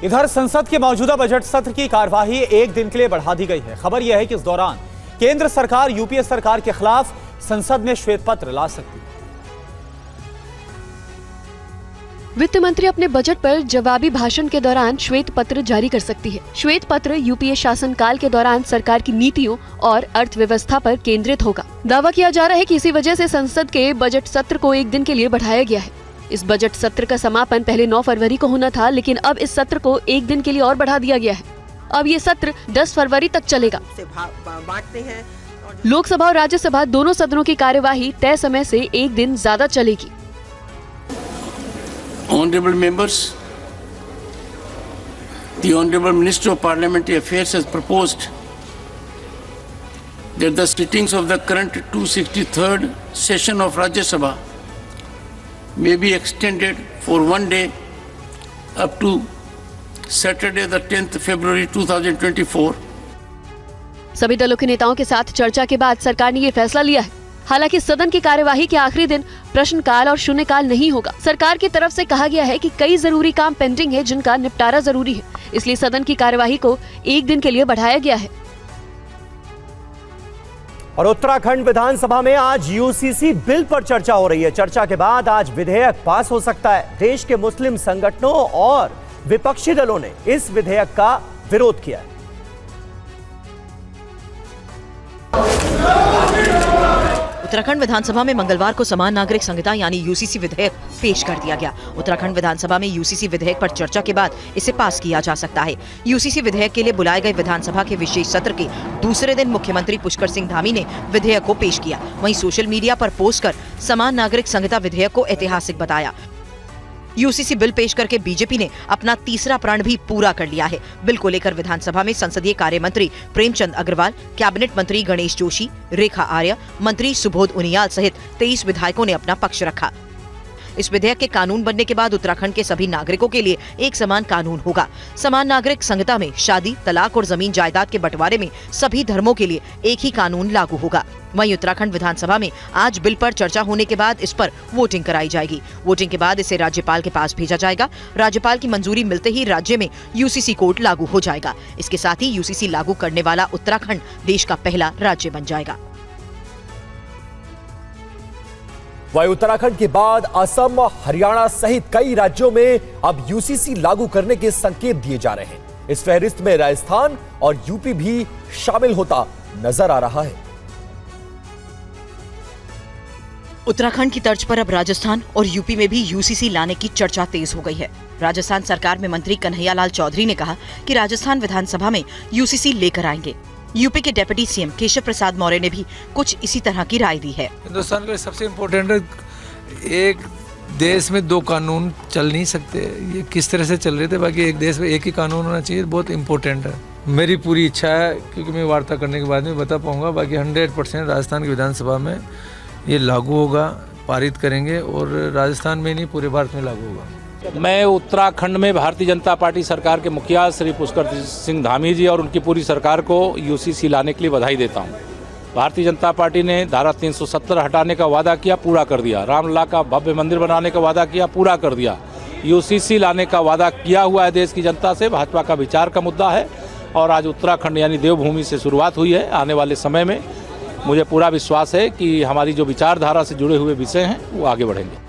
इधर संसद के मौजूदा बजट सत्र की कार्यवाही एक दिन के लिए बढ़ा दी गई है। खबर यह है कि इस दौरान केंद्र सरकार यूपीए सरकार के खिलाफ संसद में श्वेत पत्र ला सकती है। वित्त मंत्री अपने बजट पर जवाबी भाषण के दौरान श्वेत पत्र जारी कर सकती है। श्वेत पत्र यूपीए शासनकाल के दौरान सरकार की नीतियों और अर्थव्यवस्था पर केंद्रित होगा। दावा किया जा रहा है कि इसी वजह से संसद के बजट सत्र को एक दिन के लिए बढ़ाया गया है। इस बजट सत्र का समापन पहले 9 फरवरी को होना था, लेकिन अब इस सत्र को एक दिन के लिए और बढ़ा दिया गया है। अब ये सत्र 10 फरवरी तक चलेगा। लोकसभा और राज्यसभा दोनों सदनों की कार्यवाही तय समय से एक दिन ज्यादा चलेगी। Honorable members, the Honorable Minister of Parliamentary Affairs has proposed that the sittings of the current 263rd session of Rajya Sabha may be extended for one day up to Saturday the 10th February 2024. सभी दलों के नेताओं के साथ चर्चा के बाद सरकार ने ये फैसला लिया है। हालांकि सदन की कार्यवाही के आखिरी दिन प्रश्नकाल और शून्यकाल नहीं होगा। सरकार की तरफ से कहा गया है कि कई जरूरी काम पेंडिंग है जिनका निपटारा जरूरी है, इसलिए सदन की कार्यवाही को एक दिन के लिए बढ़ाया गया है। और उत्तराखंड विधानसभा में आज यूसीसी बिल पर चर्चा हो रही है। चर्चा के बाद आज विधेयक पास हो सकता है। देश के मुस्लिम संगठनों और विपक्षी दलों ने इस विधेयक का विरोध किया है। उत्तराखंड विधानसभा में मंगलवार को समान नागरिक संहिता यानी यूसीसी विधेयक पेश कर दिया गया। उत्तराखंड विधानसभा में यूसीसी विधेयक पर चर्चा के बाद इसे पास किया जा सकता है। यूसीसी विधेयक के लिए बुलाए गए विधानसभा के विशेष सत्र के दूसरे दिन मुख्यमंत्री पुष्कर सिंह धामी ने विधेयक को पेश किया। वहीं सोशल मीडिया पर पोस्ट कर समान नागरिक संहिता विधेयक को ऐतिहासिक बताया। यूसीसी बिल पेश करके बीजेपी ने अपना तीसरा प्रण भी पूरा कर लिया है। बिल को लेकर विधानसभा में संसदीय कार्य मंत्री प्रेमचंद अग्रवाल, कैबिनेट मंत्री गणेश जोशी, रेखा आर्य, मंत्री सुबोध उनियाल सहित 23 विधायकों ने अपना पक्ष रखा। इस विधेयक के कानून बनने के बाद उत्तराखंड के सभी नागरिकों के लिए एक समान कानून होगा। समान नागरिक संहिता में शादी, तलाक और जमीन जायदाद के बंटवारे में सभी धर्मों के लिए एक ही कानून लागू होगा। वहीं उत्तराखंड विधानसभा में आज बिल पर चर्चा होने के बाद इस पर वोटिंग कराई जाएगी। वोटिंग के बाद इसे राज्यपाल के पास भेजा जाएगा। राज्यपाल की मंजूरी मिलते ही राज्य में यूसीसी कोड लागू हो जाएगा। इसके साथ ही यूसीसी लागू करने वाला उत्तराखंड देश का पहला राज्य बन जाएगा। वहीं उत्तराखंड के बाद असम, हरियाणा सहित कई राज्यों में अब यूसीसी लागू करने के संकेत दिए जा रहे हैं। इस फहरिस्त में राजस्थान और यूपी भी शामिल होता नजर आ रहा है। उत्तराखंड की तर्ज पर अब राजस्थान और यूपी में भी यूसीसी लाने की चर्चा तेज हो गई है। राजस्थान सरकार में मंत्री कन्हैयालाल चौधरी ने कहा कि राजस्थान विधानसभा में यूसीसी लेकर आएंगे। यूपी के डिप्टी सीएम केशव प्रसाद मौर्य ने भी कुछ इसी तरह की राय दी है। हिंदुस्तान के लिए सबसे इम्पोर्टेंट है, एक देश में दो कानून चल नहीं सकते। ये किस तरह से चल रहे थे, बाकी एक देश में एक ही कानून होना चाहिए, बहुत इम्पोर्टेंट है। मेरी पूरी इच्छा है, क्योंकि मैं वार्ता करने के बाद में बता पाऊंगा, बाकी 100% राजस्थान की विधानसभा में ये लागू होगा, पारित करेंगे और राजस्थान में नहीं पूरे भारत में लागू होगा। मैं उत्तराखंड में भारतीय जनता पार्टी सरकार के मुखिया श्री पुष्कर सिंह धामी जी और उनकी पूरी सरकार को यूसीसी लाने के लिए बधाई देता हूं। भारतीय जनता पार्टी ने धारा 370 हटाने का वादा किया, पूरा कर दिया। रामलला का भव्य मंदिर बनाने का वादा किया, पूरा कर दिया। यूसीसी लाने का वादा किया हुआ है देश की जनता से। भाजपा का विचार का मुद्दा है और आज उत्तराखंड यानी देवभूमि से शुरुआत हुई है। आने वाले समय में मुझे पूरा विश्वास है कि हमारी जो विचारधारा से जुड़े हुए विषय हैं वो आगे बढ़ेंगे।